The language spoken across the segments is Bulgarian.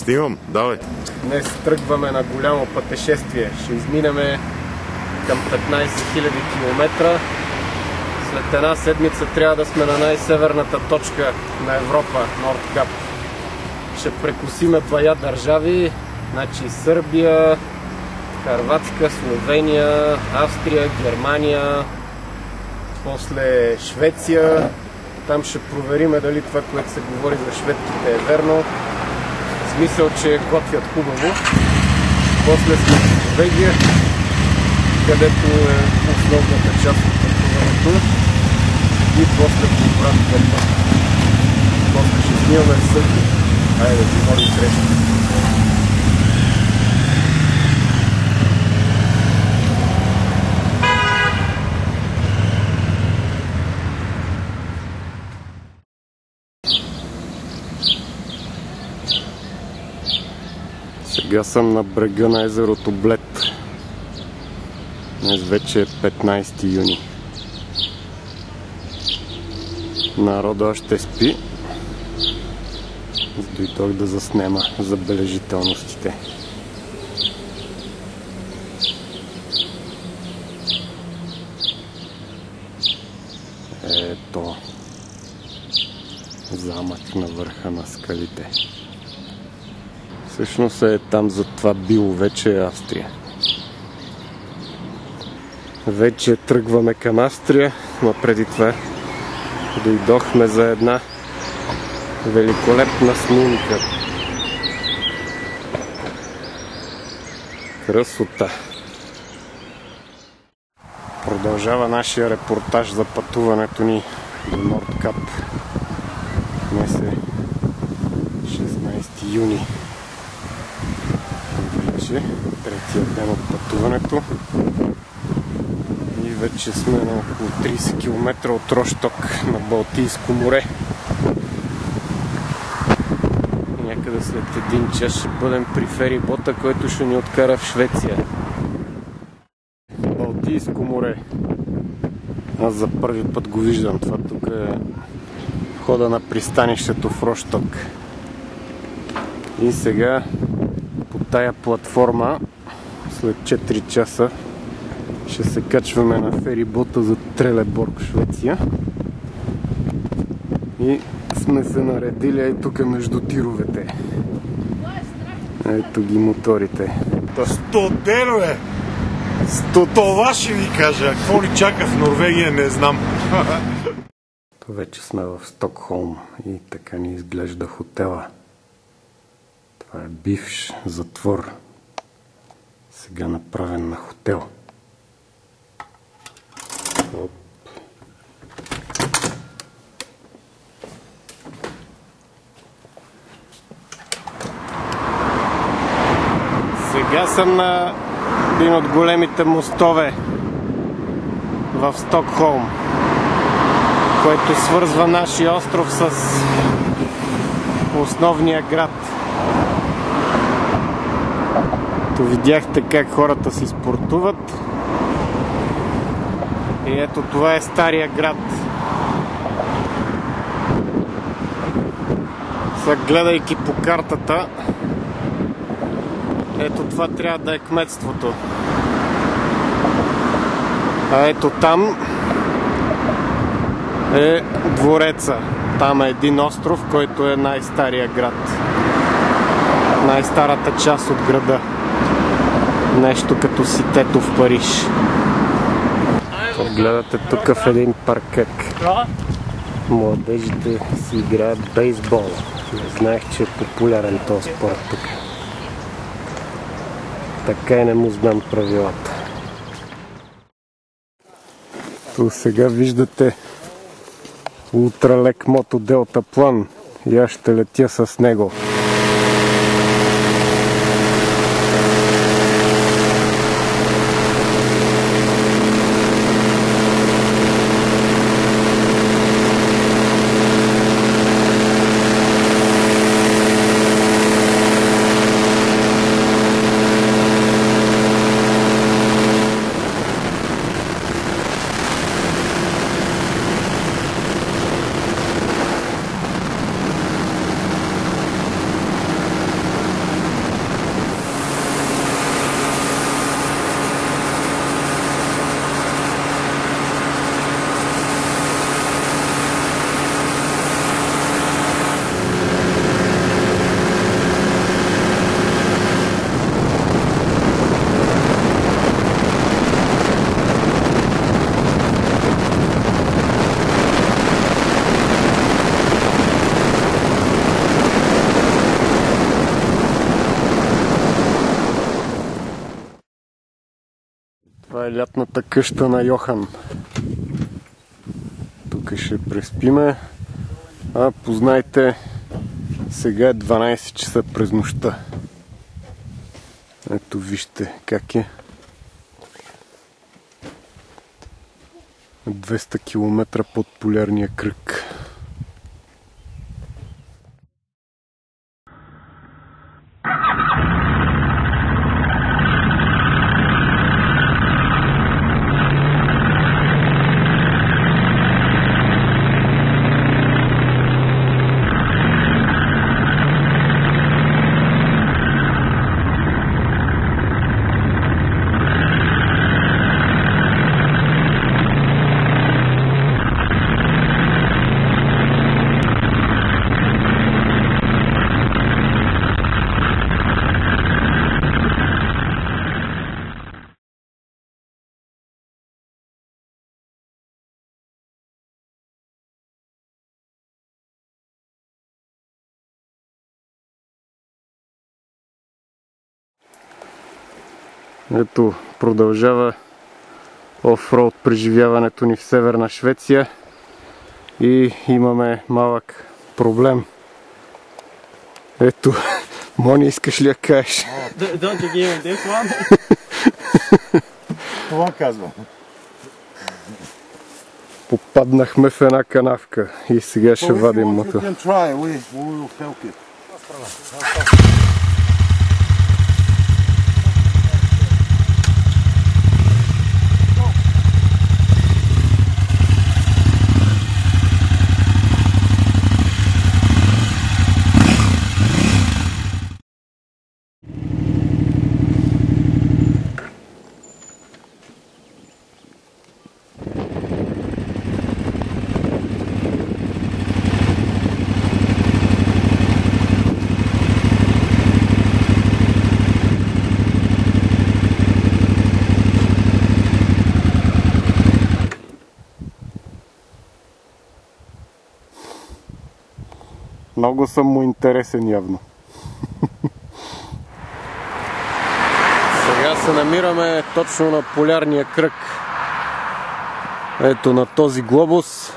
Снимам, давай. Днес тръгваме на голямо пътешествие. Ще изминеме към 15 000 км. След една седмица трябва да сме на най-северната точка на Европа, Нордкап. Ще прекусиме бая държави, значи Сърбия, Хърватска, Словения, Австрия, Германия, после Швеция. Там ще провериме дали това, което се говори за шведките, е верно. В смисъл, че готвят хубаво. После сме в Норвегия, където е основната част от пътуването. И после по-обратния път. После ще снимаме Сърбия. Айде да ви молим среща. Сега съм на брега на езерото Блед. Днес вече е 15 юни. Народа още спи. Дойдох да заснема забележителностите. Ето замък на върха на скалите. Всъщност е там, за това било вече е Австрия. Вече тръгваме към Австрия, но преди това дойдохме за една великолепна снимка. Красота! Продължава нашия репортаж за пътуването ни до Нордкап. Днес е 16 юни. Вече третия ден от пътуването. И вече сме на около 30 км от Рошток на Балтийско море. И някъде след един час ще бъдем при ферибота, който ще ни откара в Швеция. Балтийско море. Аз за първи път го виждам. Това тук е входа на пристанището в Рошток. И сега по тая платформа след 4 часа ще се качваме на ферибота за Трелеборг, Швеция. И сме се наредили ей тук между тировете. Ето ги моторите. 100 денове! Това ще ви кажа. Какво ли чака в Норвегия, не знам. Вече сме в Стокхолм и така ни изглежда хотела. Това е бивш затвор. Сега направен на хотел. Оп. Сега съм на един от големите мостове в Стокхолм, който свързва нашия остров с основния град. То видяхте как хората си спортуват. И ето това е стария град. Сега, гледайки по картата, ето това трябва да е кметството. А ето там е двореца. Там е един остров, който е най-стария град. Най-старата част от града. Нещо като Ситето в Париж. Гледате тук в един паркет. Младежите си играят бейсбол. Не знаех, че е популярен този спорт тук. Така и не му знам правилата. Тук сега виждате ултралек мото делтаплан и аз ще летя с него. Това е лятната къща на Йохан. Тук ще преспиме. Познайте, сега е 12 часа през нощта. Ето вижте как е. 200 км под полярния кръг. Ето, продължава офроуд преживяването ни в Северна Швеция и имаме малък проблем. Ето, Мони, искаш ли да кажеш? Don't you give him this one? Това казвам. Попаднахме в една канавка и сега ще вадим мотор. Много съм му интересен явно. Сега се намираме точно на полярния кръг. Ето на този глобус.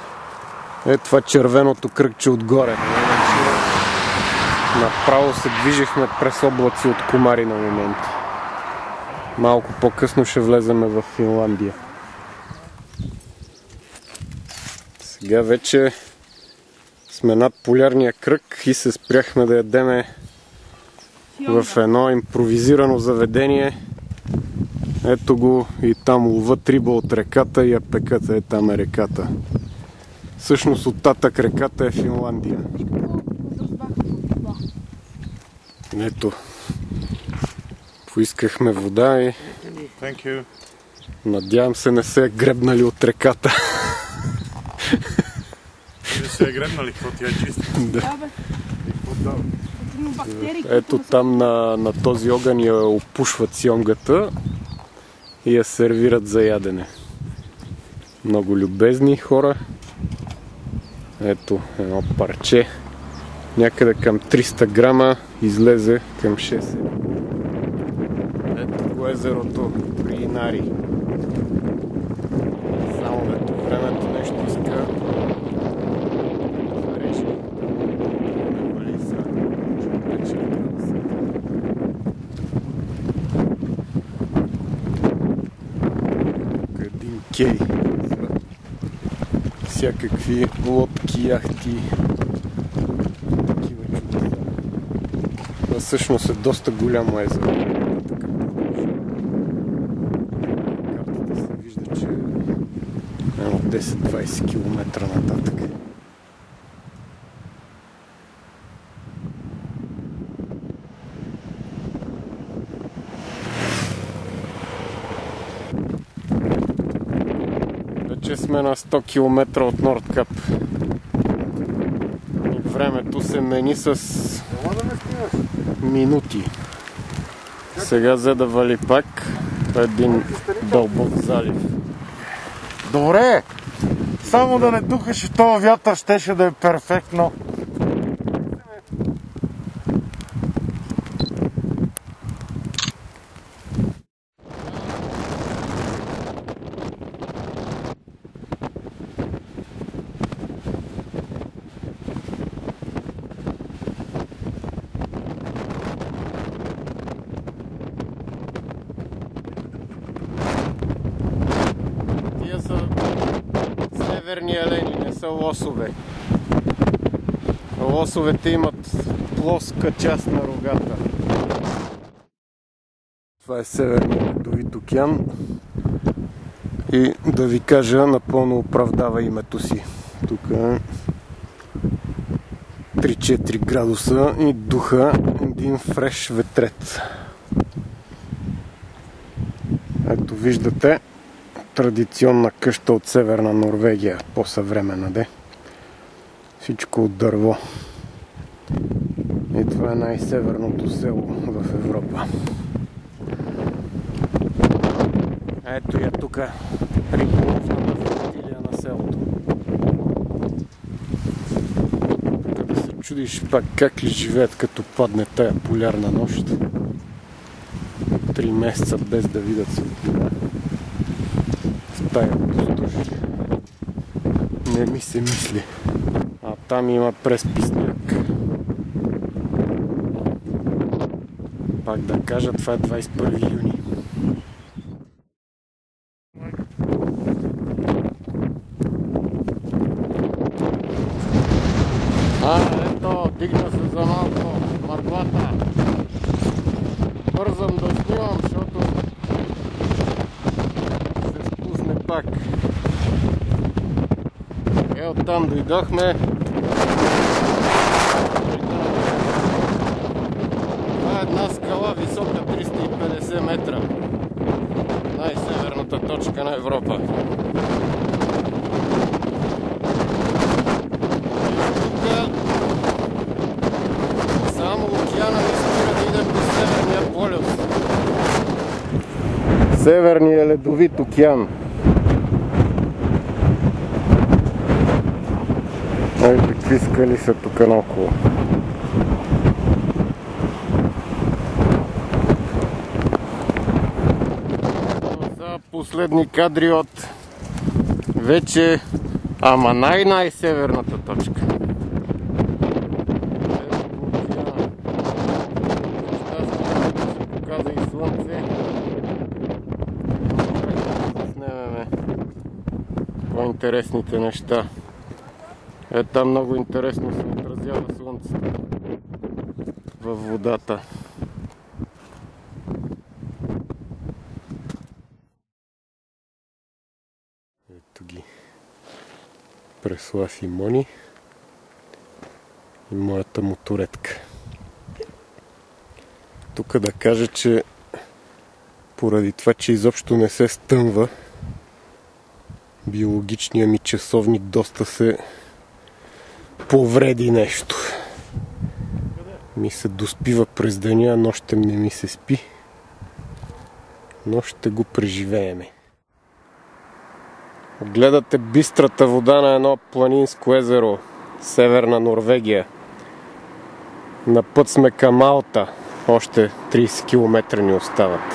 Ето това червеното кръгче отгоре. Направо се движихме през облаци от комари на момент. Малко по-късно ще влеземе в Финландия. Сега вече сме над полярния кръг и се спряхме да ядеме в едно импровизирано заведение. Ето го и там ловат риба от реката и я пекат. Е, там е реката. Всъщност оттатък реката е Финландия. Ето. Поискахме вода и надявам се не се е гребнали от реката. Да се е гребнали, какво ти е чисто? Да. Ето там на този огън я опушват сьомгата и я сервират за ядене. Много любезни хора. Ето едно парче. Някъде към 300 грама излезе към 6. Ето го езерото при Инари. Само ето времето нещо иска. Един кей за всякакви лодки, яхти. Такива чудеса. Това всъщност е доста голямо езеро. Картата се вижда, че е от 10-20 км нататък. Вече сме на 100 км от Нордкап. И времето се мени с минути. Сега взе да вали пак един дълбок залив. Добре! Само да не духаше този вятър, щеше да е перфектно. северни елени, не са лосове. Лосовете имат плоска част на рогата. Това е Северния ледовит океан и да ви кажа, напълно оправдава името си. Тук е 3-4 градуса и духа един фреш ветрец. Ето виждате традиционна къща от Северна Норвегия, по-съвременна де. Всичко от дърво. И това е най-северното село в Европа. Ето я тук риболовната флотилия на селото. Тук да се чудиш пак как ли живеят като падне тая полярна нощ. 3 месеца без да видят светлина. В тая пустош. Не ми се мисли. А там има пресписняк. Пак да кажа, това е 21 юни. Ето, дигна се за малко мъртвата. Бързам да снимам, защото се спусне пак. Оттам дойдохме. Това е една скала висока 350 метра. Най-северната точка на Европа. Само океана не спира да иде по Северния полюс. Северния ледовит океан. Ай, какви скали са тук наоколо. Това са последни кадри от вече, ама най-северната точка. Показа и слънце. Заснемеме по-интересните неща. Там много интересно се отразява слънцето във водата. Ето ги Преслав и Мони и моята моторетка. Тук да кажа, че поради това, че изобщо не се стъмва, биологичният ми часовник доста се повреди нещо. Ми се доспива през деня, а нощем не ми се спи. Но ще го преживееме. Гледате бистрата вода на едно планинско езеро, Северна Норвегия. На път сме към Алта. Още 30 км ни остават.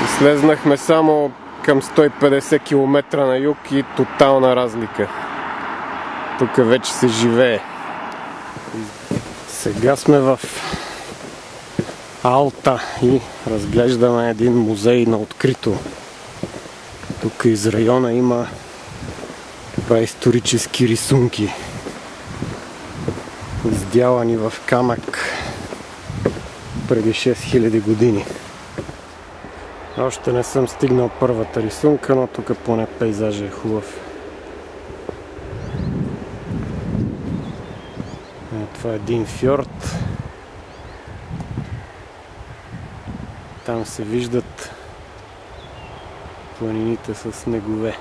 И слезнахме само към 150 км на юг и тотална разлика. Тук вече се живее. Сега сме в Алта и разглеждаме един музей на открито. Тук из района има исторически рисунки, издялани в камък преди 6000 години. Още не съм стигнал първата рисунка, но тук поне пейзажа е хубав. Това е един фьорд. Там се виждат планините с снегове.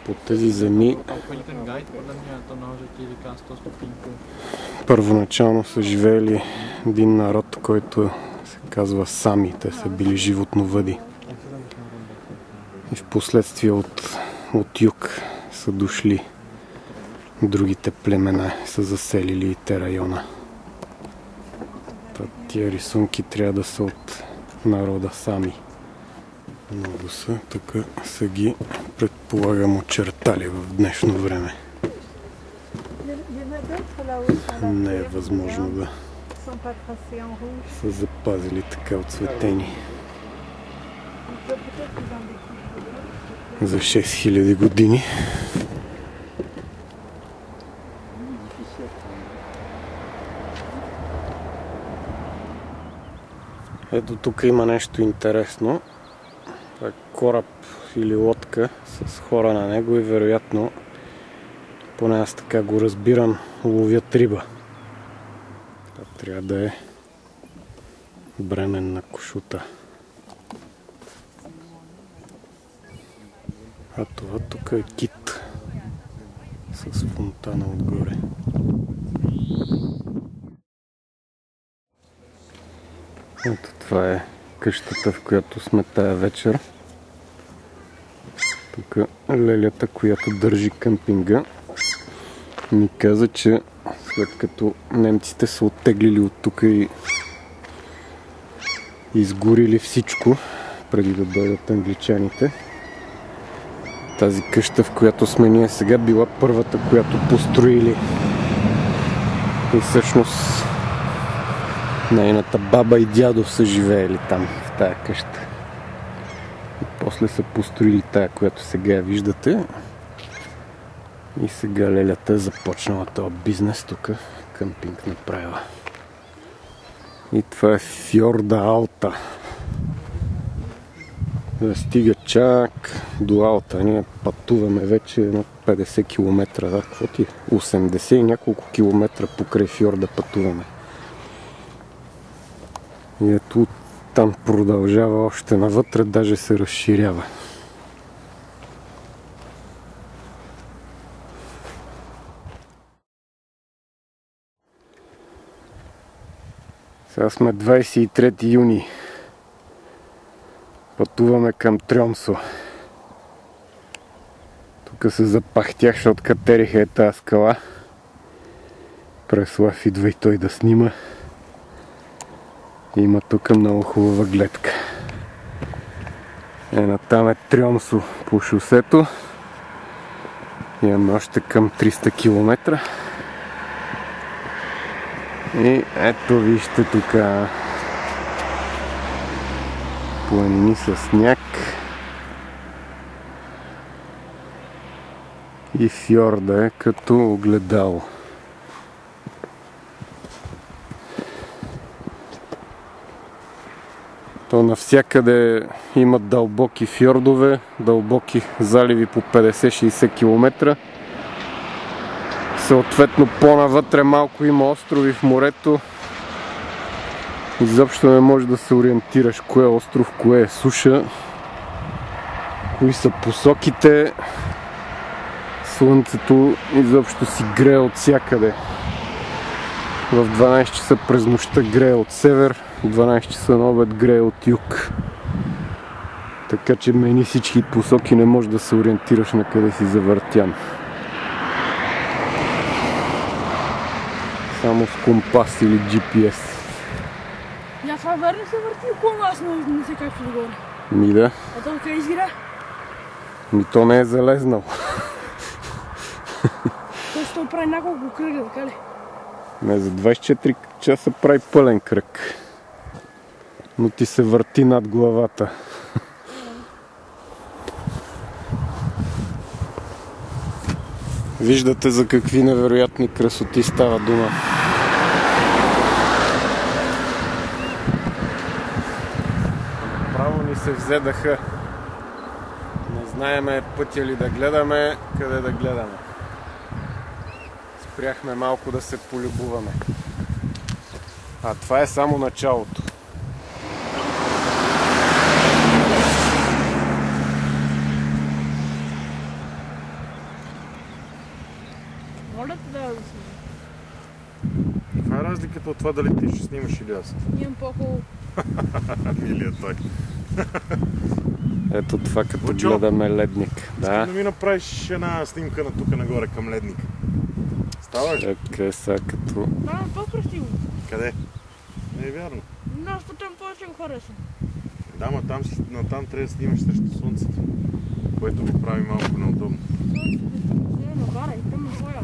По тези земи първоначално са живеели един народ, който се казва Сами. Те са били животновъди. И в последствие от юг са дошли другите племена, са заселили и те района. Тия рисунки трябва да са от народа Сами. Много са, тук са ги, предполагам, очертали в днешно време. Не е възможно да са запазили така отцветени. за 6000 години. Ето тук има нещо интересно. Това е кораб или лодка с хора на него и вероятно, поне аз така го разбирам, ловят риба. Това трябва да е бременна кошута. А това тук е кит с фонтана отгоре. Ето това е къщата, в която сме тая вечер. Тук лелята, която държи къмпинга, ми каза, че след като немците са оттеглили от тук и изгорили всичко, преди да дойдат англичаните, тази къща, в която сме ние сега, била първата, която построили. И всъщност нейната баба и дядо са живеели там, в тая къща. И после са построили тая, която сега я виждате. И сега лелята е започнала този бизнес тук, къмпинг направила. И това е фьорда Алта. Да стига чак до Алта. Ние пътуваме вече на 50 км. Да, какво ти? 80 и няколко километра покрай фьорда пътуваме. И ето там продължава още навътре, даже се разширява. Сега сме 23 юни. Пътуваме към Трьомсо. Тук се запахтях, защото катериха тази скала. Преслав идва и той да снима. Има тук много хубава гледка. Натам е Трьомсо по шосето. Имаме още към 300 км. И ето вижте тук планини с сняг и фьорда е като огледало. То навсякъде имат дълбоки фьордове, дълбоки заливи по 50-60 км. Съответно по-навътре малко има острови в морето. Изобщо не можеш да се ориентираш кое е остров, кое е суша, кои са посоките. Слънцето изобщо си грее от всякъде. В 12 часа през нощта грее от север, в 12 часа на обед грее от юг. Така че мени всички посоки, не можеш да се ориентираш на къде си завъртян. Само с компас или GPS. Я това верно се върти около нас, но не се качва догоре. Ми да. А то къде изгира? Ми то не е залезнал. Той ще прави няколко кръга, така ли? Не, за 24 часа прави пълен кръг. Но ти се върти над главата. Виждате за какви невероятни красоти става дума. Право ни се взедаха. Не знаеме пътя ли да гледаме, къде да гледаме. Спряхме малко да се полюбуваме. А това е само началото. Каква е разликата от това дали ти ще снимаш или аз? Имам по-хубаво. Милия той. Ето това като Вучо, гледаме ледник. Искам да ми направиш една снимка на тук нагоре към ледника. Ставаш? Така сега като... Да, по-красиво. Къде? Не е вярно. Аз по там повече го харесвам. Да, ма там трябва да снимаш срещу слънцето, което го прави малко неудобно. Не, нагоре, там е своя.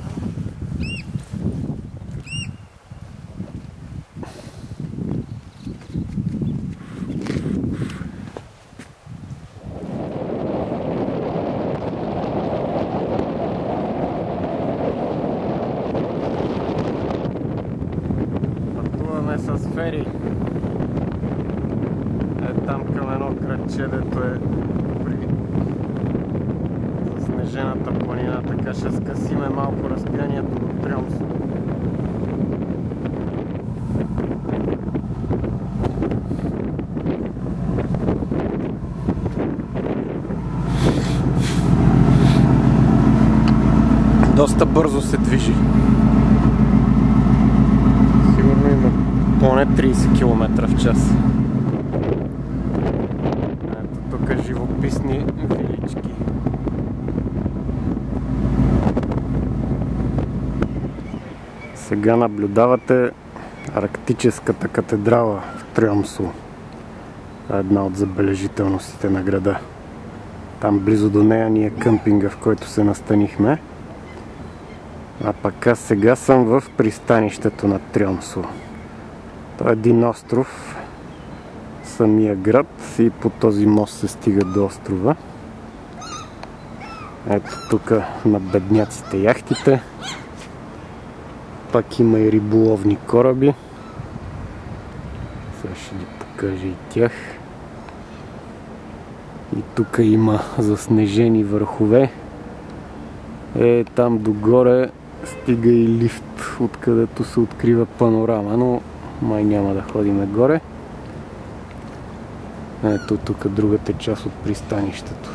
Пътуваме с фери. Там към едно градче, дето е при заснежената планина, така ще скъсиме малко разстоянието до Триомсо. Доста бързо се движи. Сигурно има поне 30 км в час. Ето тук живописни вилички. Сега наблюдавате Арктическата катедрала в Триомсо. Една от забележителностите на града. Там близо до нея ни е къмпинга, в който се настанихме. А пък аз сега съм в пристанището на Триомсо. Това е един остров, самия град, и по този мост се стига до острова. Ето тук на бедняците яхтите. Пак има и риболовни кораби. Сега ще ви покажа и тях. И тук има заснежени върхове. Там догоре стига и лифт, откъдето се открива панорама, но май няма да ходим горе. Ето тук другата част от пристанището.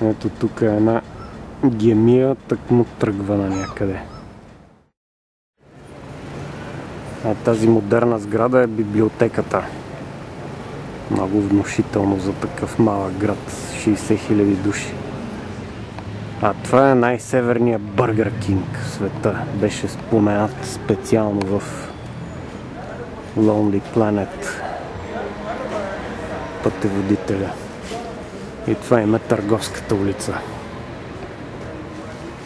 Ето тук е една гемия, тъкмо тръгва на някъде. А тази модерна сграда е библиотеката. Много внушително за такъв малък град, 60 000 души. А това е най-северният Бургер Кинг в света. Беше споменат специално в Lonely Planet, пътеводителя. И това има търговската улица.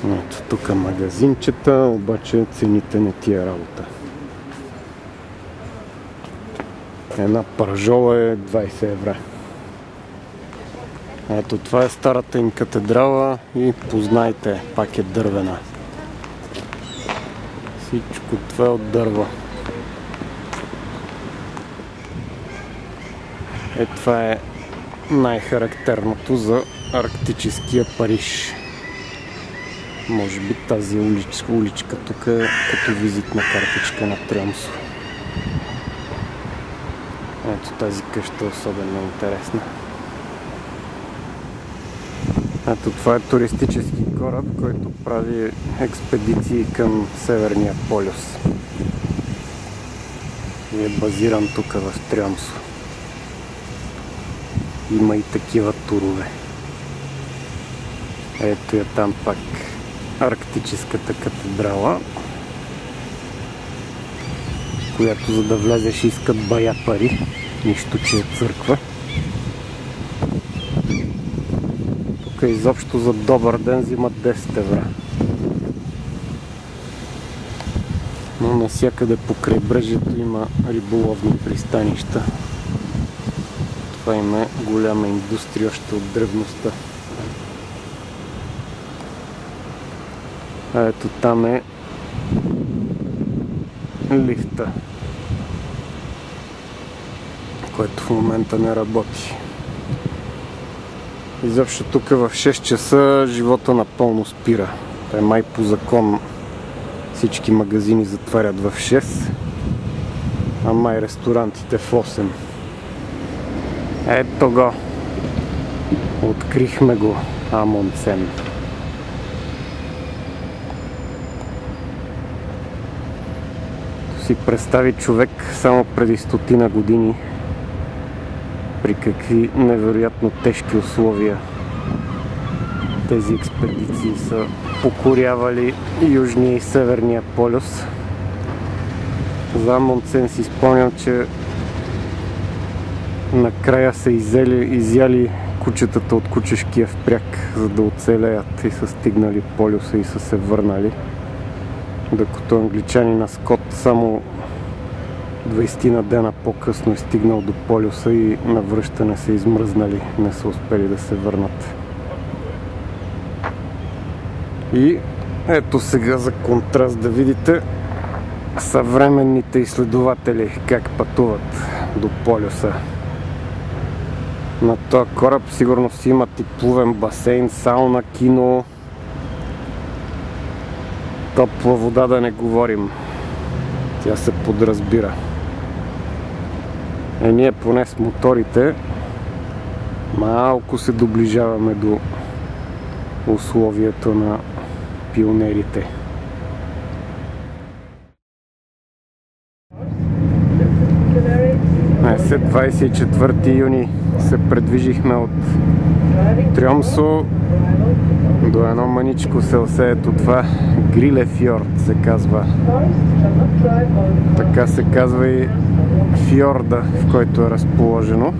Ето тук магазинчета, обаче цените не тия работа. Една пържола е 20 евро. Ето това е старата им катедрала и познайте, пак е дървена. Всичко това е от дърва. Това е най-характерното за арктическия Париж. Може би тази уличка тук е като визитна картичка на Триомсо. Ето тази къща е особено интересна. Ето това е туристически кораб, който прави експедиции към Северния полюс. И е базиран тук в Триомсо. Има и такива турове. Ето е там пак Арктическата катедрала, която за да влезеш искат бая пари, нищо че е църква. Тук изобщо за добър ден взимат 10 евро. Но навсякъде по крайбрежието има риболовни пристанища. Това има е голяма индустрия още от древността. А ето там е лифта, който в момента не работи. Изобщо тук в 6 часа живота напълно спира. Той май по закон всички магазини затварят в 6, а май ресторантите в 8. Ето го! Открихме го, Амундсен. Си представи човек само преди 100 години при какви невероятно тежки условия тези експедиции са покорявали Южния и Северния полюс. За Амундсен си спомням, че накрая са изяли кучетата от кучешкия впряг, за да оцелеят, и са стигнали полюса и са се върнали. Докато англичанина Скот само 20 дена по-късно е стигнал до полюса и на връщане са измръзнали, не са успели да се върнат. И ето сега за контраст да видите съвременните изследователи как пътуват до полюса. На този кораб сигурно си имат и плувен басейн, сауна, кино, топла вода да не говорим. Тя се подразбира. Ние поне с моторите малко се доближаваме до условието на пионерите. След 24 юни се предвижихме от Трьомсо до едно мъничко селсеето, това Грилефьорд се казва. Така се казва и фьорда, в който е разположено.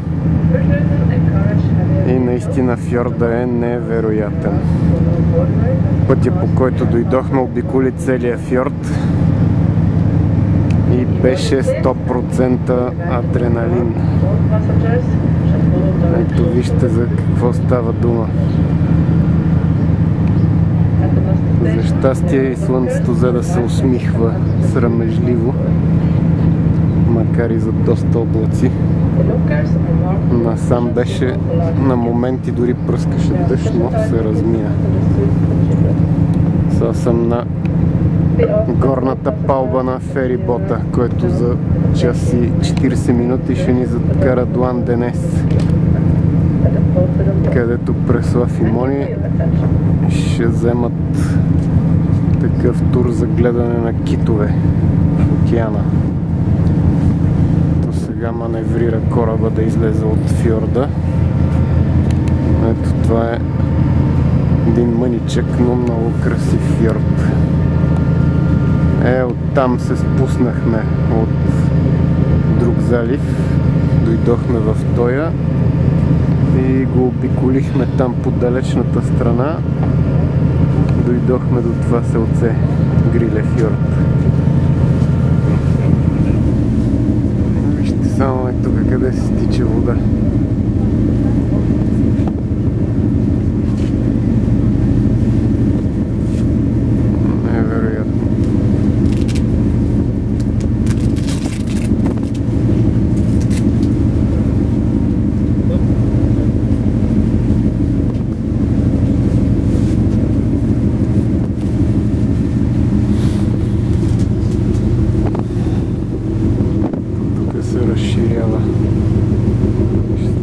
И наистина фьорда е невероятен. Пътя, по който дойдохме, обиколи целия фьорд и беше 100% адреналин. Ето вижте за какво става дума. За щастие и слънцето взе да се усмихва срамежливо, макар и за доста облаци. Насам беше, на моменти дори пръскаше дъжд, но се размина. Сега съм на горната палба на ферибота, който за час и 40 минути ще ни закара до Анденес, където Преслав и Мони ще вземат такъв тур за гледане на китове в океана. То сега маневрира кораба да излезе от фьорда. Ето това е един мъничък, но много красив фьорд. Оттам се спуснахме от друг залив, дойдохме в тоя и го обиколихме там по далечната страна. Дойдохме до това селце Грилефьорд. Вижте само тук къде се стича вода. Невероятно. Разширява.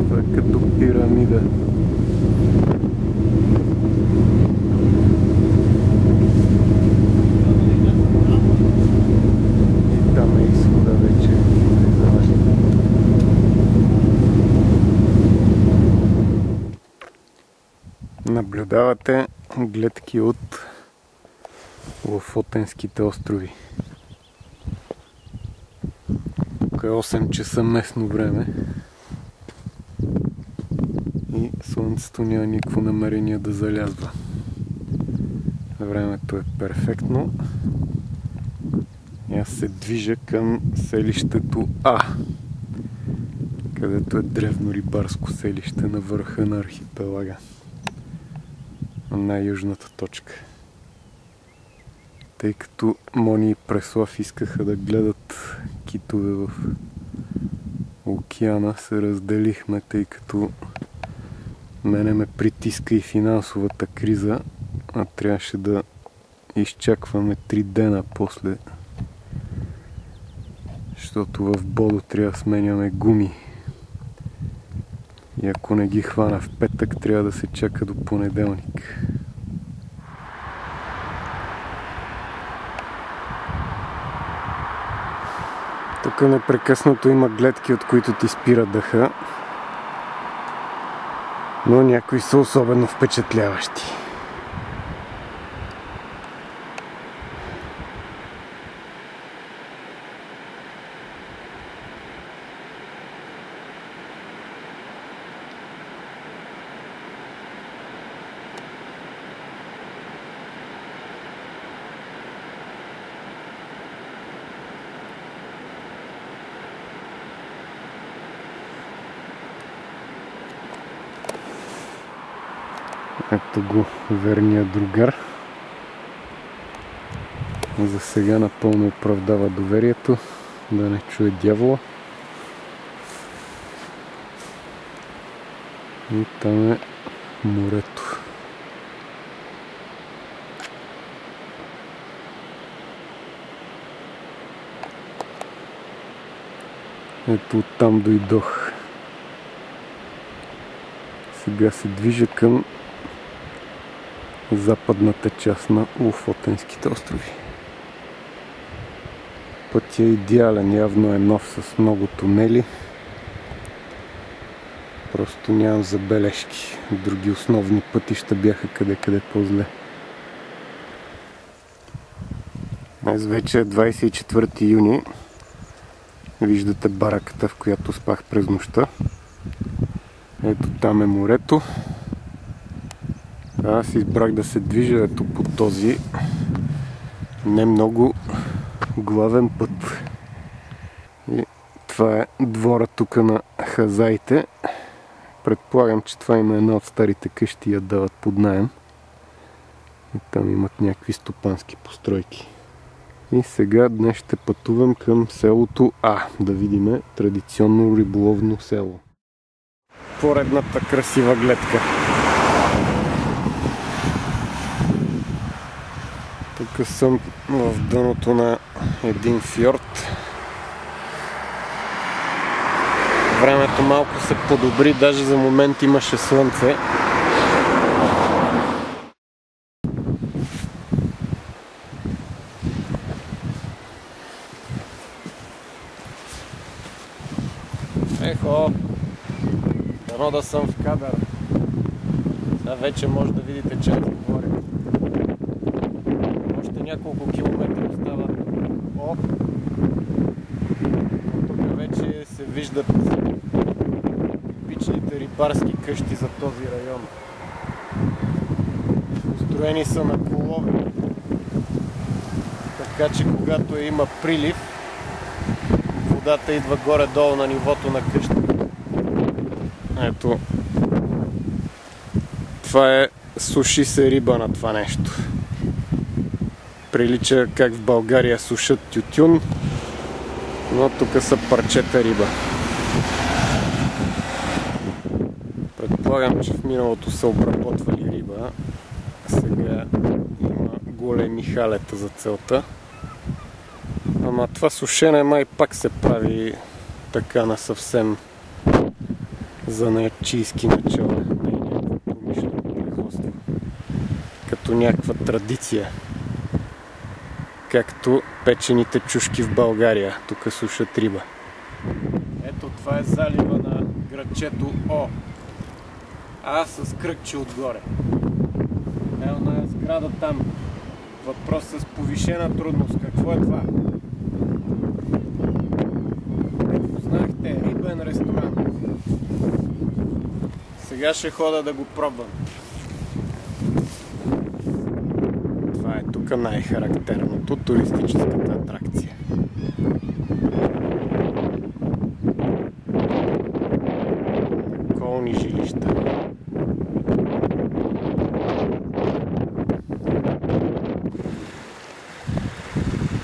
Това е като пирамида. И там е изхода вече. Наблюдавате гледки от Лофотенските острови. Тук е 8 часа местно време и слънцето няма никакво намерение да залязва. Времето е перфектно и аз се движа към селището А, където е древно рибарско селище на върха на архипелага, на най-южната точка. Тъй като Мони и Преслав искаха да гледат китове в океана, се разделихме, тъй като мене ме притиска и финансовата криза, а трябваше да изчакваме 3 дена после, защото в Бодо трябва да сменяме гуми. И ако не ги хвана в петък, трябва да се чака до понеделник. Тук непрекъснато има гледки, от които ти спира дъха, но някои са особено впечатляващи. Ето го верния другар. За сега напълно оправдава доверието, да не чуе дявола. И там е морето. Ето оттам дойдох. Сега се движа към западната част на Лофотенските острови. Пътят е идеален, явно е нов с много тунели. Просто нямам забележки. Други основни пътища бяха къде по-зле. Днес вече е 24 юни. Виждате бараката, в която спах през нощта. Ето там е морето. Аз избрах да се движа ето по този не много главен път. И това е двора тук на хазаите. Предполагам, че това има една от старите къщи и я дават под наем. И там имат някакви стопански постройки. И сега днес ще пътувам към селото да видим традиционно риболовно село. Поредната красива гледка. Тук съм в дъното на един фьорд. Времето малко се подобри, даже за момент имаше слънце. Ехо! Дано да съм в кадър. Сега вече може да видите, че аз говоря. Още няколко километра остава. Тук вече се виждат типичните рибарски къщи за този район. Построени са на колови. Така че когато има прилив, водата идва горе-долу на нивото на къщата. Ето. Това е суши се риба на това нещо. Прилича как в България сушат тютюн, но тук са парчета риба. Предполагам, че в миналото са обработвали риба. Сега има големи халета за целта. Ама това сушене май пак се прави така на съвсем занаятчийски начала. Не е някакво промишлено производство. Като някаква традиция. Както печените чушки в България. Тук сушат риба. Ето това е залива на градчето О. С кръгче отгоре. Е оная сграда там. Въпрос с повишена трудност. Какво е това? Познахте, рибен ресторант. Сега ще хода да го пробвам. Това е тук най-характерното, туристическата атракция. Колни жилища.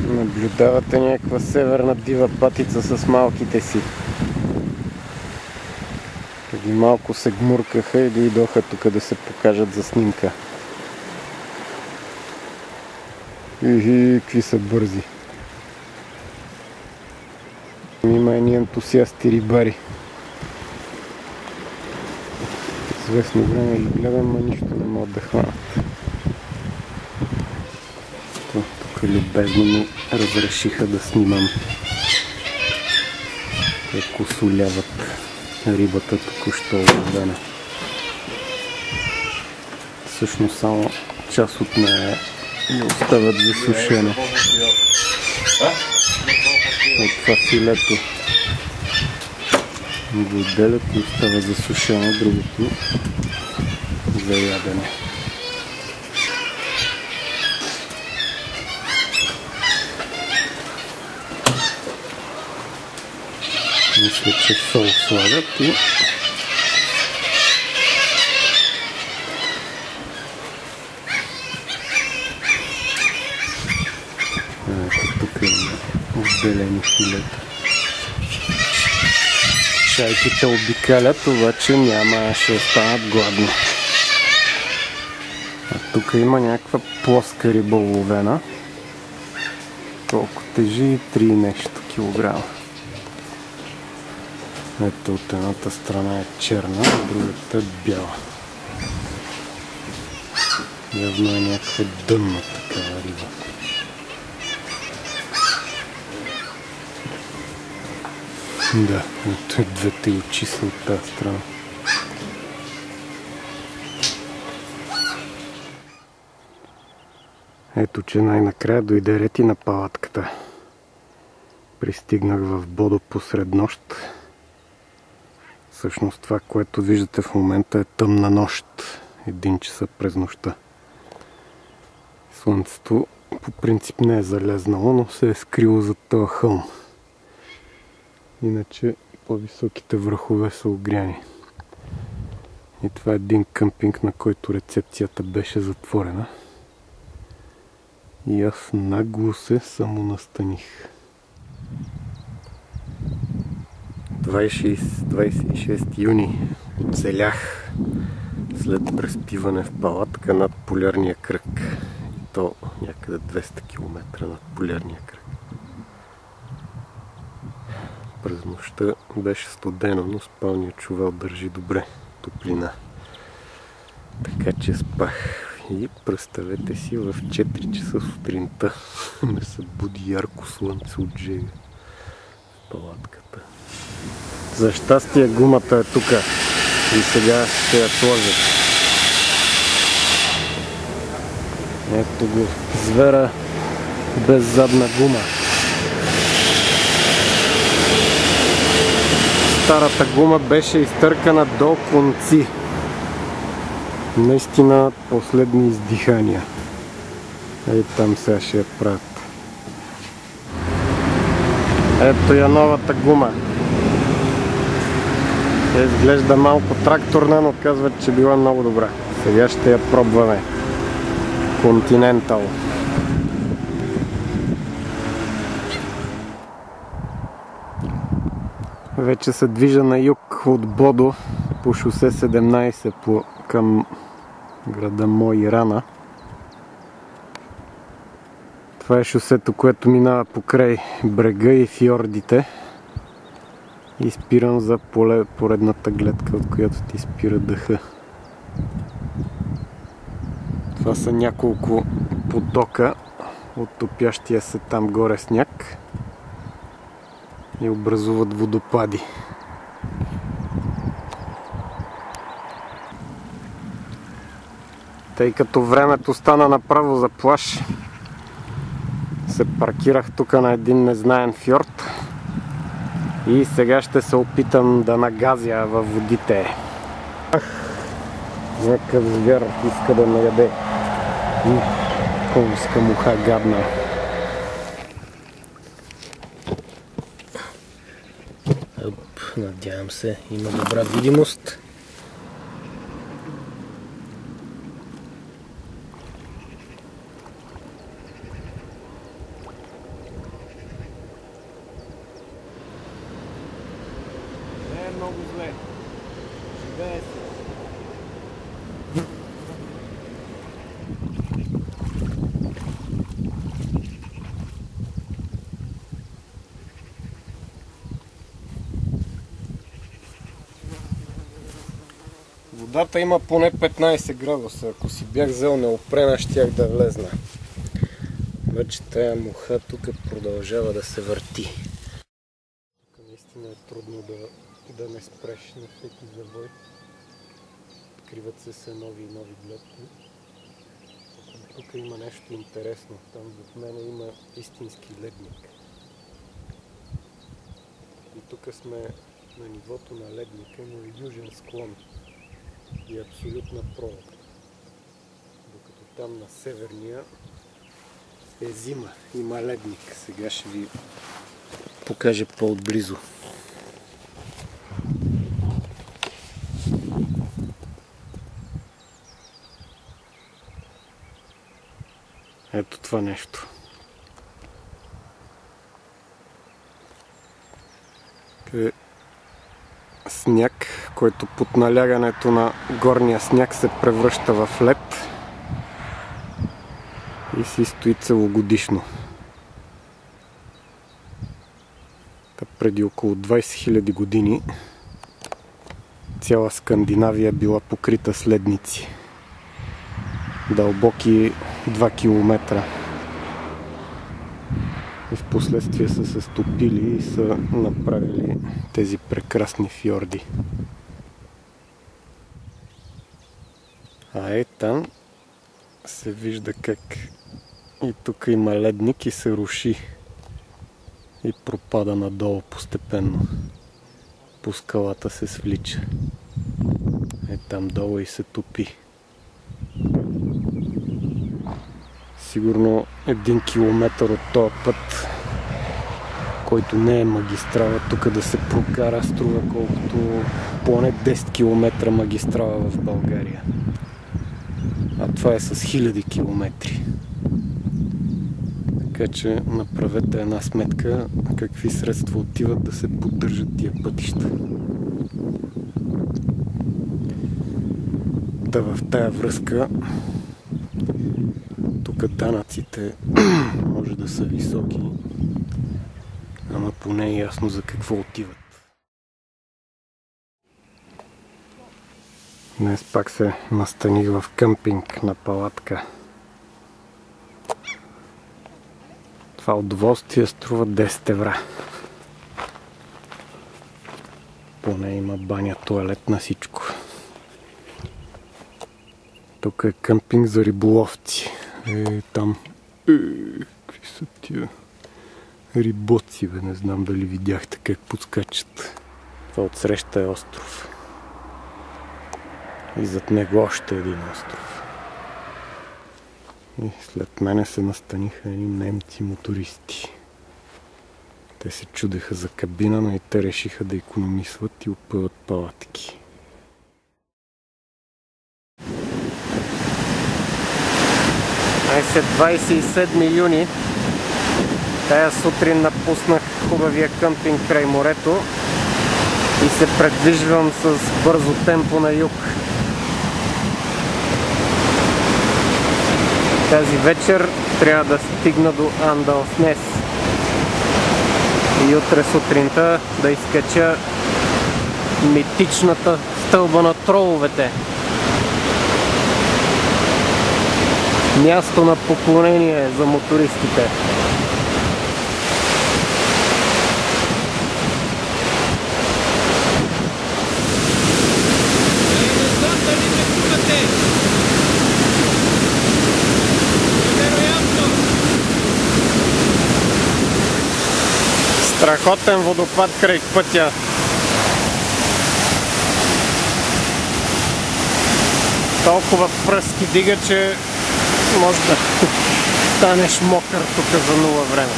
Наблюдавате някаква северна дива патица с малките си. Преди малко се гмуркаха и дойдоха тук да се покажат за снимка. Какви са бързи. Има едни ентусиасти рибари. Известно време ги гледам, но нищо не могат да хванат. Тук любезно ми разрешиха да снимам как соляват рибата току-що уловена. Всъщност само част от нея я оставят за сушене. От това филето го отделят и оставят за сушене, другото за ядене. Мисля, че сол слагат и тук има отделени филета. Чайките обикалят, обаче няма, ще останат гладни. А тук има някаква плоска риба уловена. Колко тежи? 3 нещо килограма. Ето от едната страна е черна, а другата е бяла. Явно е някаква дънна такава риба. Да, ето двете очи са от тази страна. Ето, че най-накрая дойде ред и на палатката. Пристигнах в Бодо посред нощ. Всъщност това, което виждате в момента е тъмна нощ. 1 часа през нощта. Слънцето по принцип не е залезнало, но се е скрило зад този хълм. Иначе по-високите върхове са огряни. И това е един къмпинг, на който рецепцията беше затворена. И аз нагло се самонастаних. 26 юни оцелях след преспиване в палатка над полярния кръг. И то някъде 200 км над полярния кръг. През нощта беше студено, но спалният чувал държи добре топлина. Така че спах. И представете си, в 4 часа сутринта ме събуди ярко слънце от жега в палатката. За щастие гумата е тук и сега ще я сложа. Ето го, звера без задна гума. Старата гума беше изтъркана до конци. Наистина последни издихания. Ей там сега ще я правят. Ето я новата гума. Тя изглежда малко тракторна, но казват, че била много добра. Сега ще я пробваме. Continental. Вече се движа на юг от Бодо по шосе 17 към града Мо и Рана. Това е шосето, което минава покрай брега и фьордите. И спирам за поредната гледка, от която ти спира дъха. Това са няколко потока от топящия се там горе сняг и образуват водопади. Тъй като времето стана направо за плаж, се паркирах тук на един незнаен фьорд и сега ще се опитам да нагазя във водите. Някакъв звяр иска да ме яде. Конска муха гадна. Надявам се, има добра видимост. Не е много зле. Живее се. Водата има поне 15 градуса. Ако си бях взел неопрена, щях да влезна. Вече тая муха тук продължава да се върти. Тук наистина е трудно да не спреш на всеки завой. Откриват се нови и нови гледки. Тук има нещо интересно. Там зад мен има истински ледник. И тук сме на нивото на ледника, но и южен склон. И абсолютна провод. Докато там на северния е зима, има ледник. Сега ще ви покажа по-отблизо. Ето това нещо. Сняг, който под налягането на горния сняг се превръща в лед и си стои целогодишно. Преди около 20 000 години цяла Скандинавия била покрита с ледници. Дълбоки 2 км. И в последствие са се стопили и са направили тези прекрасни фьорди. А там се вижда как и тук има ледник и се руши и пропада надолу постепенно. По скалата се свлича. Там долу и се топи. Сигурно 1 километър от този път, който не е магистрала, тук да се прокара, струва колкото поне 10 км магистрала в България. А това е с 1000 километри. Така че направете една сметка какви средства отиват да се поддържат тия пътища. Да, в тая връзка тук данъците може да са високи, ама поне е ясно за какво отиват. Днес пак се настаних в къмпинг на палатка. Това удоволствие струва 10 евра. Поне има баня, тоалет, на всичко. Тук е къмпинг за риболовци. Там... какви са тия рибоци, бе? Не знам дали видяхте как подскачат. Това отсреща е остров. И зад него още един остров. И след мене се настаниха едни немци мотористи. Те се чудеха за кабина, но и те решиха да икономисват и опъват палатки. След 27 юни тая сутрин напуснах хубавия къмпинг край морето и се предвижвам с бързо темпо на юг. Тази вечер трябва да стигна до Андалснес и утре сутринта да изкача митичната стълба на троловете. Място на поклонение за мотористите. Страхотен водопад край пътя. Толкова пръски дига, че може да станеш мокър тук за 0 време.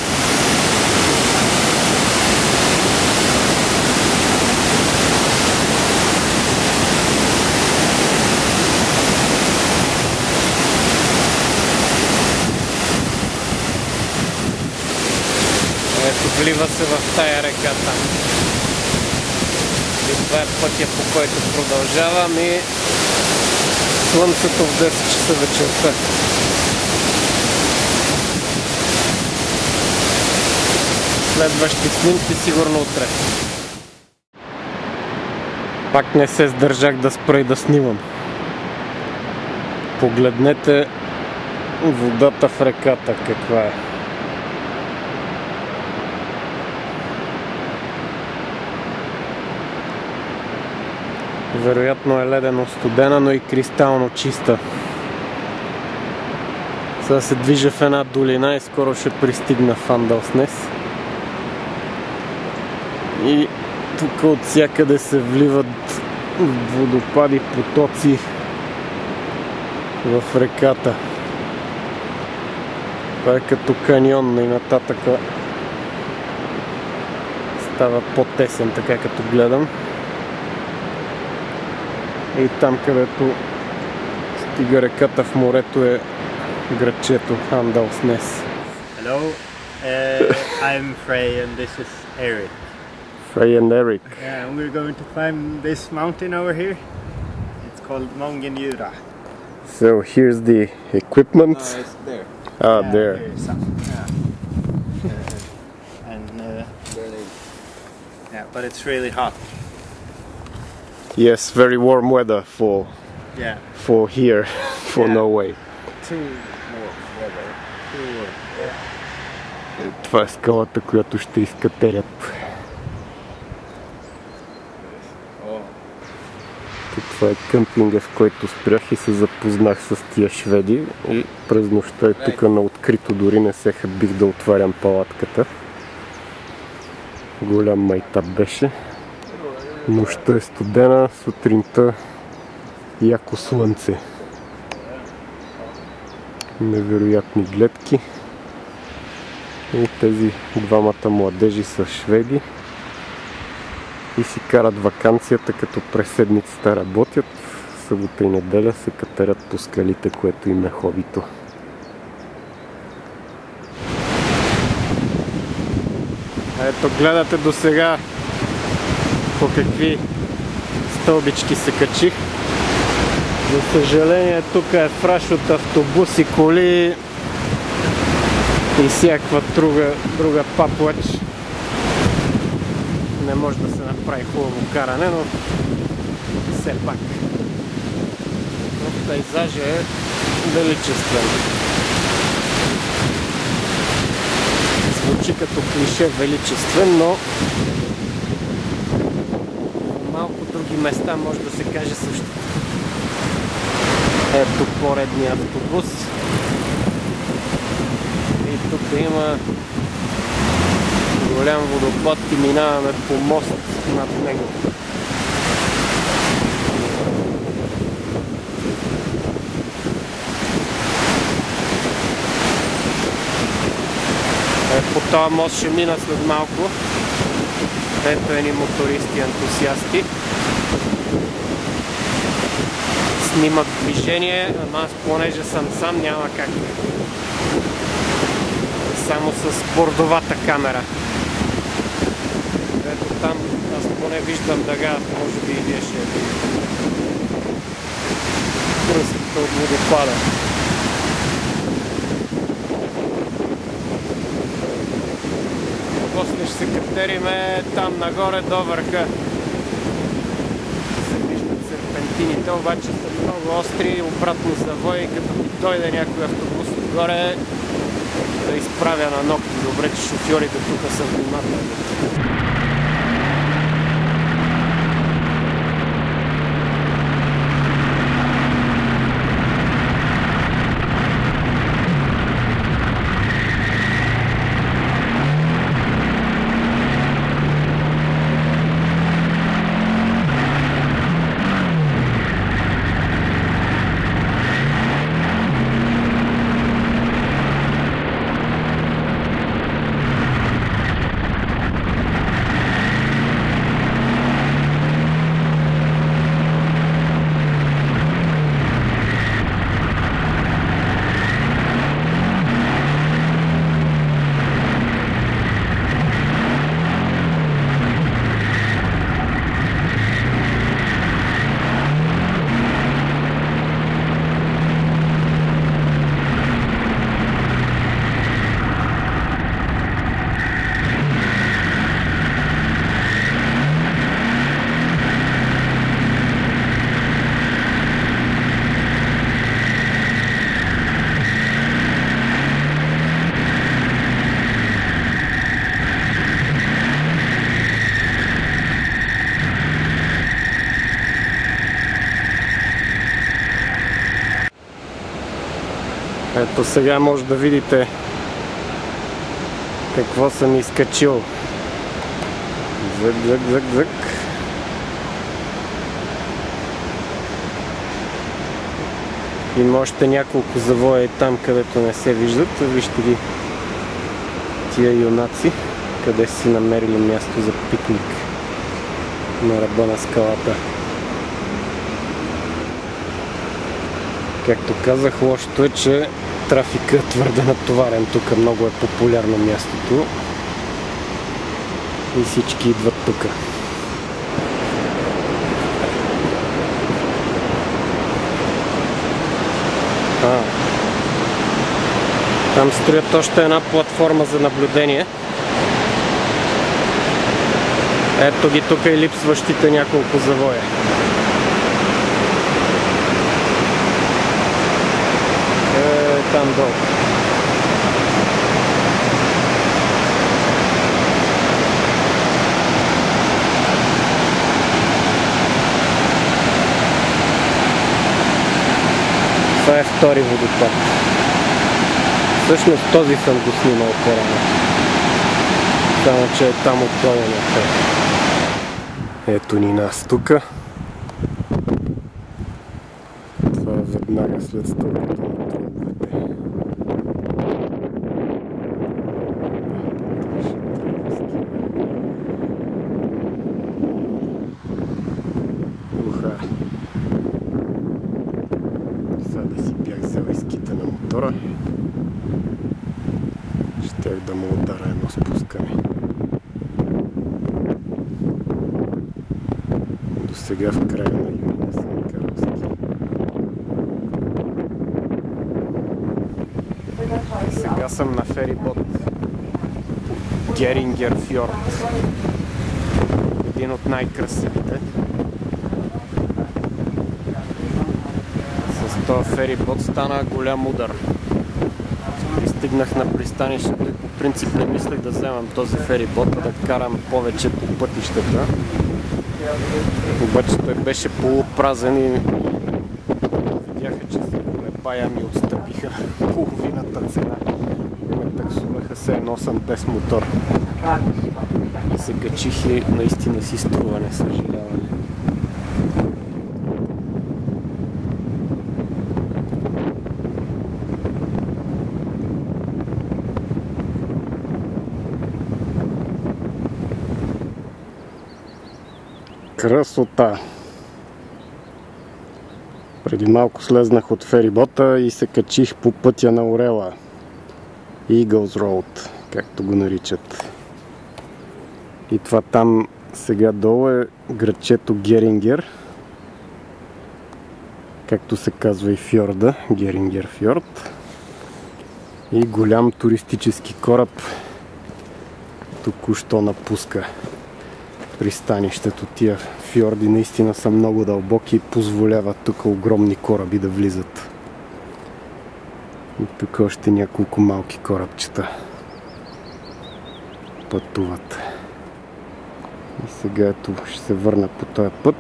Ето, влива се в тая реката. И това е пътя, по който продължавам, и слънцето в 10 часа вечерта. Следващи снимки сигурно утре. Пак не се сдържах да спра и да снимам. Погледнете водата в реката каква е. Вероятно е ледено студена, но и кристално чиста. Сега се движа в една долина и скоро ще пристигна в Андалснес. И тук от всякъде се вливат водопади, потоци в реката. Това е като каньон, и нататъка става по-тесен, така като гледам. И там, където стига реката в морето, е градчето Андалснес. Hello, I'm Frey and this is Eric. Frey and Eric. Yeah, and we're going to climb this mountain over here. It's called Mångenjura. So here's the equipment. It's there. Ah, Yeah, there. here's some. Yeah, but it's really hot. Yes, very warm weather for Yeah. here, for Yeah. Norway. Too warm weather. Too warm. Това е скалата, която ще изкатерят. Това е къмпинга, в който спрях и се запознах с тия шведи. И през нощта е тук на открито, дори не се хабих да отварям палатката. Голям майтап беше. Нощта е студена, сутринта яко слънце. Невероятни гледки. И тези двамата младежи са шведи и си карат ваканцията, като през седмицата работят. Събота и неделя се катерят по скалите, което им е хобито. Ето, гледате до сега по какви стълбички се качих. За съжаление, тук е фраш от автобуси, коли и всякаква друга паплач. Не може да се направи хубаво каране, но все пак. Но пейзажът е величествен. Звучи като клише величествен, но малко други места може да се каже също. Ето поредния автобус. И тук има голям водопад и минаваме по мост над него. По този мост ще мина след малко. Ето едни мотористи ентусиасти. Снимат движение, ама аз понеже съм сам няма как. Само с бордовата камера. Ето там аз поне виждам дъга, може би и вие ще видите. Пръската от водопада. После ще се катериме там нагоре до върха. Се виждат серпентините, обаче са много остри, обратно завой, като дойде някой автобус отгоре да изправя на ногти. Добре, че шофьорите тук са внимателни. Ето сега може да видите какво съм изкачил. Зък, зък, зък, зък. Има още няколко завоя и там, където не се виждат. Вижте ги тия юнаци, къде си намерили място за пикник на ръба на скалата. Както казах, лошото е, че трафикът е твърде натоварен. Тук много е популярно мястото. И всички идват тук. Там строят още една платформа за наблюдение. Ето ги тук и липсващите няколко завоя. Там долу. Това е втори водопад. Всъщност този съм го снимал по-рано. Само че е там отдолу някъде. Ето ни нас тука. Това е веднага след стълбата на тръбовете. Уха. Сега да си бях взел изкита на мотора. Щях да му удара едно спускане. До сега в края на юни не съм карал ски. Сега съм на ферибот Герингер фьорд. Един от най-красивите. С този ферибот стана голям удар. Пристигнах на пристанището и по принцип не мислех да вземам този ферибот, да карам повече по пътищата. Обаче той беше полупразен и видяха, че се колебая ми отстъпиха половината цена. Ме таксуваха се едно съм без мотор. И се качих и наистина си струва, не съжаляване. Красота! Преди малко слезнах от ферибота и се качих по пътя на Орела. Eagles Road, както го наричат. И това там сега долу е градчето Герингер. Както се казва и фьорда, Герингер фьорд. И голям туристически кораб току-що напуска пристанището. Тия фьорди наистина са много дълбоки и позволяват тук огромни кораби да влизат. И тук още няколко малки корабчета пътуват. И сега ето ще се върна по този път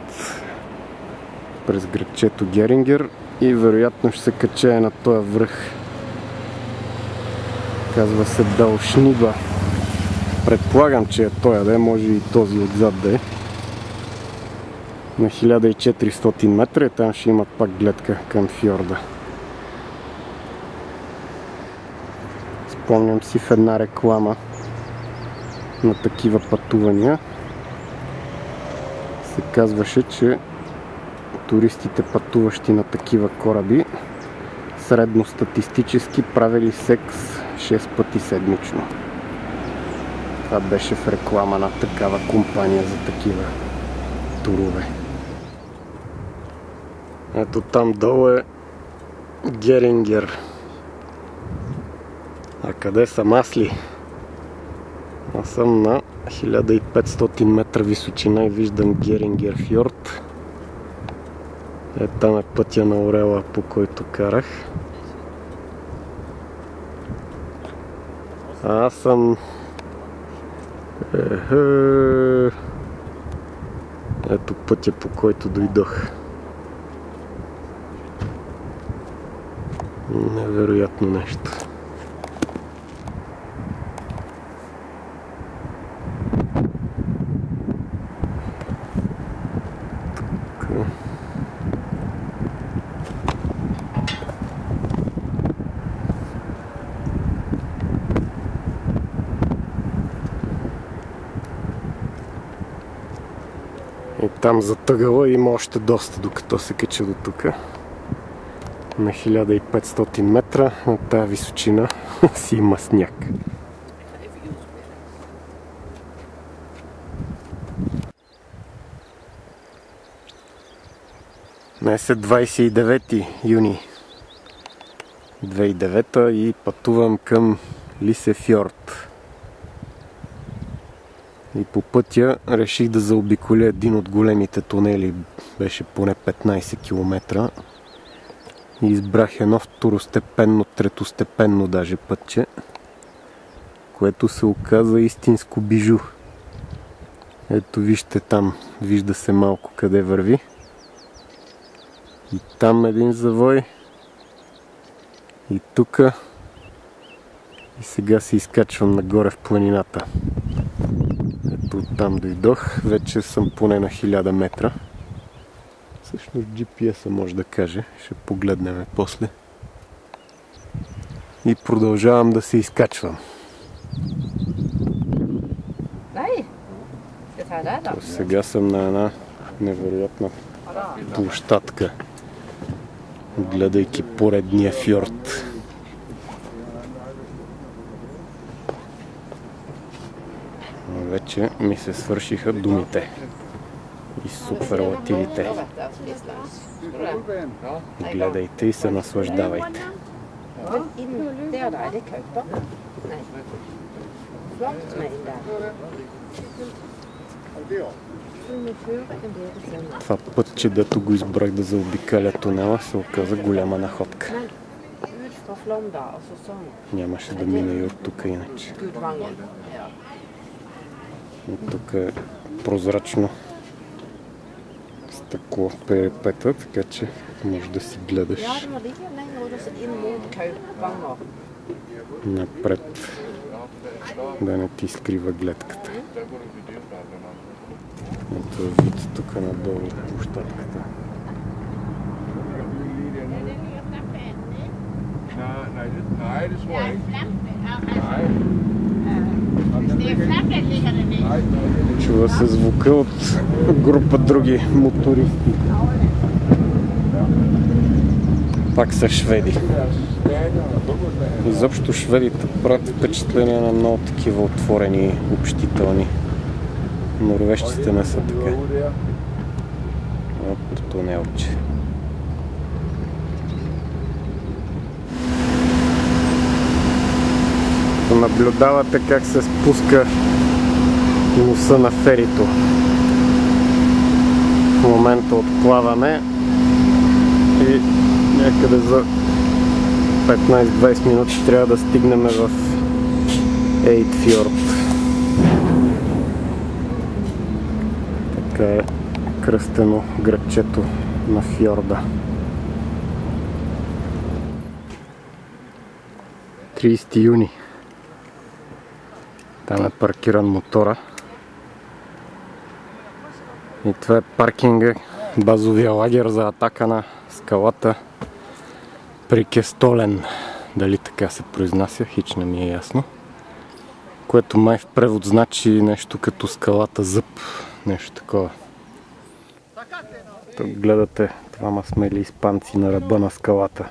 през градчето Герингер и вероятно ще се качая на този връх. Казва се Далшниба. Предполагам, че е този да е, може и този отзад да е. На 1400 метра и там ще имат пак гледка към фьорда. Спомням си в една реклама на такива пътувания се казваше, че туристите, пътуващи на такива кораби, средностатистически правили секс 6 пъти седмично. Това беше в реклама на такава компания за такива турове. Ето там долу е Герингер. А къде съм аз ли? Аз съм на 1500 метра височина и виждам Герингер фьорд. Е, там е пътя на Орела, по който карах. А аз съм... Ето пътя, по който дойдох. Невероятно нещо. И там за тъгъла има още доста, докато се кача до тук. На 1500 метра, на тая височина си има сняг. Днес е 29 юни 2009 и пътувам към Лисефьорд. И по пътя реших да заобиколя един от големите тунели, беше поне 15 км. И избрах едно второстепенно, третостепенно даже пътче, което се оказа истинско бижу. Ето вижте там, вижда се малко къде върви. И там един завой. И тука. И сега се изкачвам нагоре в планината. Ето оттам дойдох. Вече съм поне на 1000 метра. Всъщност GPS-а може да каже. Ще погледнем после. И продължавам да се изкачвам. Сега съм на една невероятна площадка, гледайки поредния фьорд. Вече ми се свършиха думите и суперлативите. Гледайте и се наслаждавайте. Това пътче, дето го избрах да заобикаля тунела, се оказа голяма находка. Нямаше да мина и от тук иначе. Тук е прозрачно стъкло перепета, така че може да си гледаш напред, да не ти скрива гледката. Ето е вид тук надолу от площадката. Чува се звука от група други мотористи. Пак са шведи. Изобщо шведите правят впечатление на много такива отворени, общителни. Норвежците не са така. От тунелче. Наблюдавате как се спуска носа на ферито. В момента отплаваме и някъде за 15-20 минути трябва да стигнем в Еидфьорд. Така е кръстено градчето на фьорда. 30 юни. Там е паркиран мотора. И това е паркинга, базовия лагер за атака на скалата при Кестолен. Дали така се произнася, хич не ми е ясно. Което май в превод значи нещо като скалата зъб. Нещо такова. Тук гледате двама смели испанци на ръба на скалата.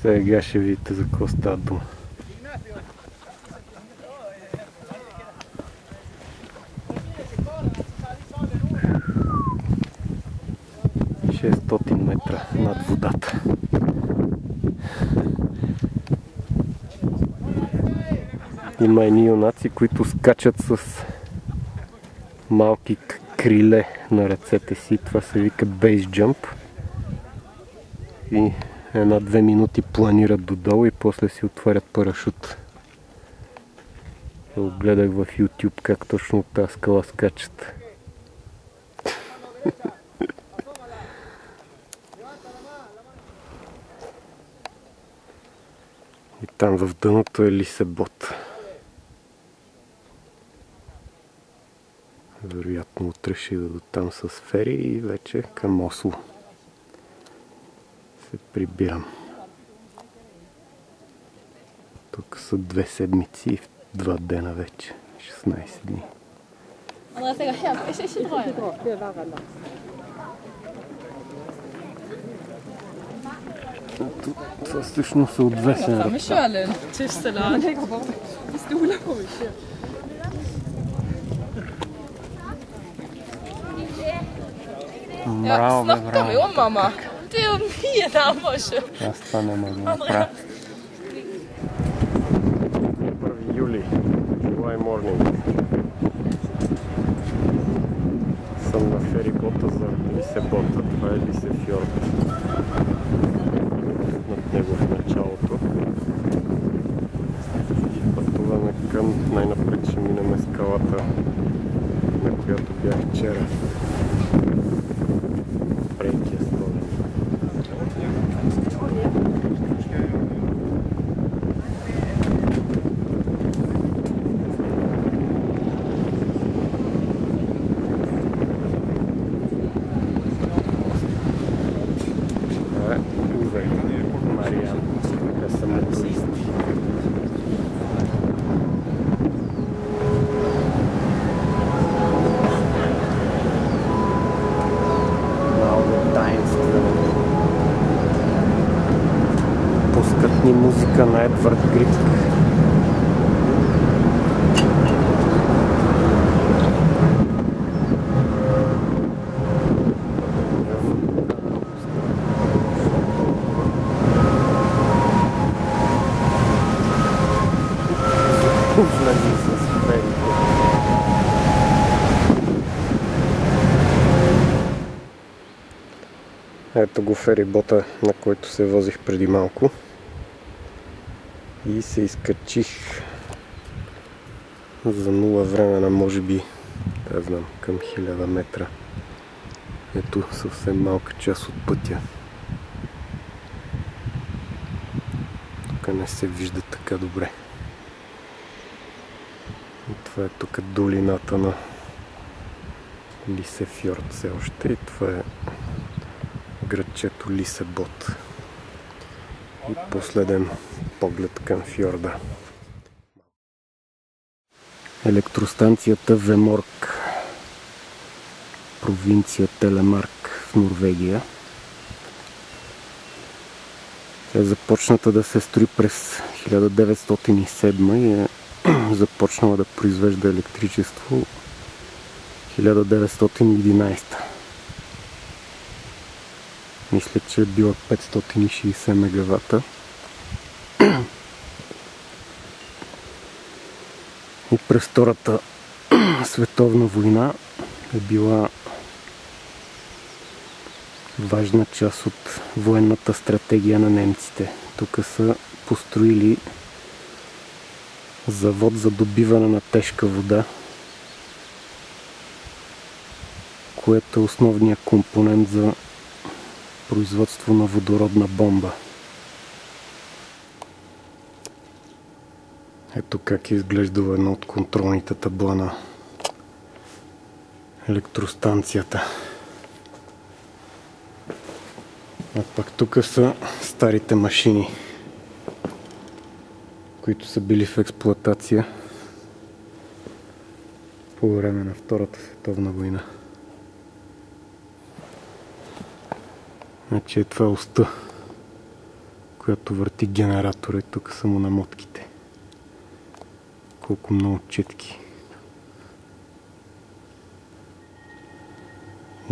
Сега ще видите за какво става дума. 600 метра над водата. Има едни юнаци, които скачат с малки криле на ръцете си. Това се вика бейс джамп. И 1-2 минути планират додолу и после си отварят парашут. Гледах в YouTube как точно от тази скала скачат. И там в дъното е Лисебот. Вероятно утре ще ида до там с фери и вече към Осло се прибирам. Тук са 2 седмици и 2 дена вече. 16 дни. Това всъщност е отвесен ръб. Браво, бе, Snakker vi om, mamma. Det er jo mye nærmere ikke. Аз това не мога да направя. 1 юли, July morning. Съм на ферибота за Лисебота. Това е Лисефьорд. Над него в началото. И пътуваме към, най-напред ще минем скалата, на която бях вчера. Прейкия столен. Мариан. Те са методисти. Много таинствено. Пускат ни музика на Едвард Грик. Влази с ферите. Ето го ферибота, на който се возих преди малко. И се изкачих за 0 време на може би, да знам, към 1000 метра. Ето съвсем малка част от пътя. Тук не се вижда така добре. И това е тук долината на Лисефьорд все още. И това е градчето Лисебот. И последен поглед към фьорда. Електростанцията Веморк, провинция Телемарк в Норвегия. Тя е започната да се строи през 1907 и е започнала да произвежда електричество 1911. Мисля, че е била 560 мегавата. И през Втората световна война е била важна част от военната стратегия на немците. Тук са построили завод за добиване на тежка вода, което е основният компонент за производство на водородна бомба. Ето как е изглеждало едно от контролните табла на електростанцията. А пък тук са старите машини, които са били в експлоатация по време на Втората световна война. Значи това е оста, която върти генератора, и тук са му намотките. Колко много четки.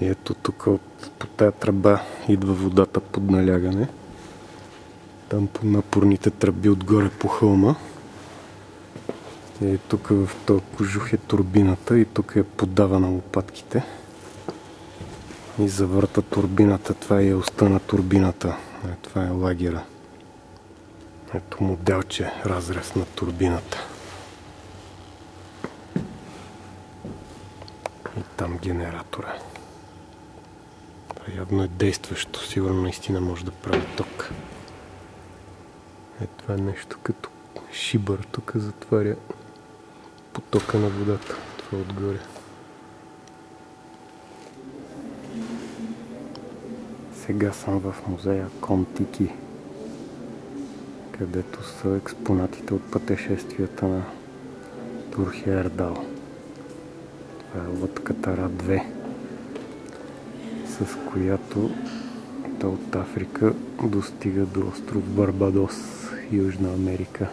И ето тук по тая тръба идва водата под налягане. Там по напорните тръби отгоре по хълма. И тук в този кожух е турбината и тук е подава на лопатките. И завърта турбината. Това е оста на турбината. Това е лагера. Ето моделче, разрез на турбината. И там генератора. Това явно е действащо. Сигурно наистина може да прави ток. Това е нещо като шибър. Тук затваря потока на водата. Това отгоре. Сега съм в музея Контики, където са експонатите от пътешествията на Тур Хейердал. Това е лодката Ра-2, с която от Африка достига до остров Барбадос, Южна Америка.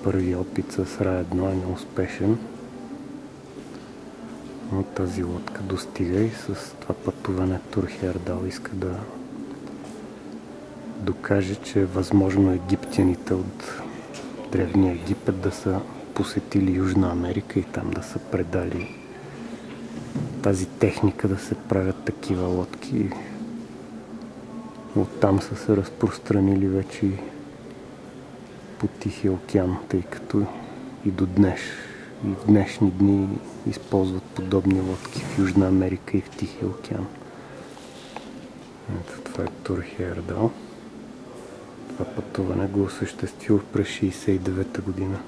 Първи опит с Ра-1 е неуспешен. Тази лодка достига и с това пътуване Тур Хейердал иска да докаже, че е възможно египтяните от Древния Египет да са посетили Южна Америка и там да са предали тази техника да се правят такива лодки. Оттам са се разпространили вече и по Тихия океан, тъй като и до днес, и в днешни дни използват подобни лодки в Южна Америка и в Тихия океан. Ето, това е Тур Хейердал. Това пътуване го осъществил през 1969 година.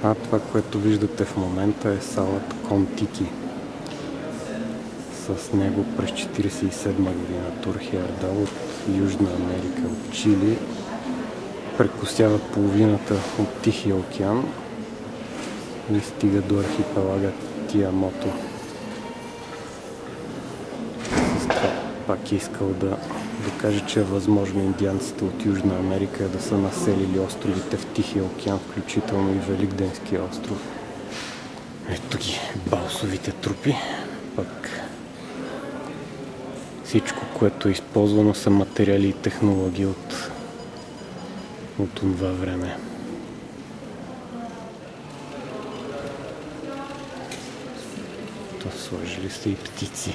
А това, което виждате в момента, е салът Кон-Тики. С него през 1947 година Тур Хейердал от Южна Америка, от Чили, прекосява половината от Тихия океан и стига до архипелага Тиамото. С това пак е искал да докаже, че е възможно индианците от Южна Америка да са населили островите в Тихия океан, включително и Великденския остров. Ето ги балсовите трупи. Пък всичко, което е използвано, са материали и технологии от това време. То сложили са и птици.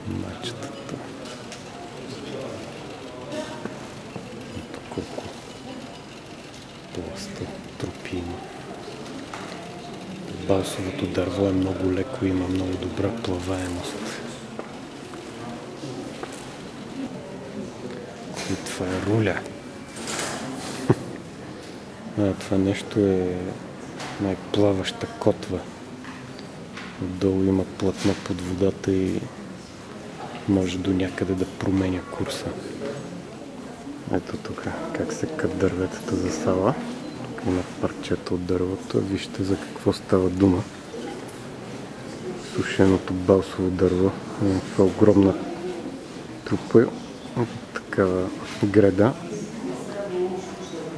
Мачетата. Ето колко пласта трупи има. Балсовото дърво е много леко и има много добра плаваемост. И това е руля. Това нещо е най-плаваща котва. Отдолу има платно под водата и може до някъде да променя курса. Ето тук как се кат дърветата за сала. Тук има парчета от дървото. Вижте за какво става дума. Сушеното балсово дърво. Това огромна трупа. Такава греда.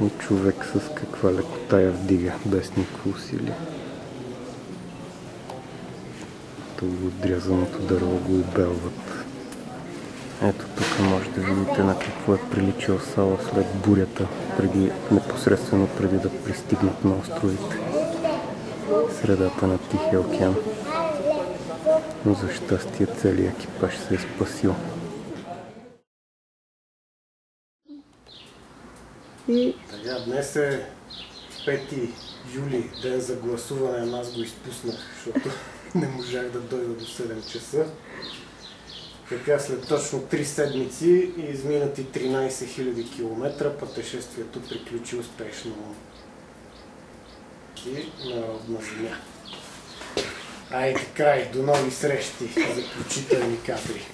И човек с каква лекота я вдига, без никакво усилие. Това отрязаното дърво го обелват. Ето тук може да видите на какво е приличал сала след бурята, непосредствено преди да пристигнат на островите. Средата на Тихия океан. Но за щастие целият екипаж се е спасил. Сега, днес е 5 юли, ден за гласуване, аз го изпуснах, защото не можах да дойда до 7 часа. Така, след точно 3 седмици и изминати 13 000 км, пътешествието приключи успешно и на родна земя. Ай така и до нови срещи, заключителни кадри.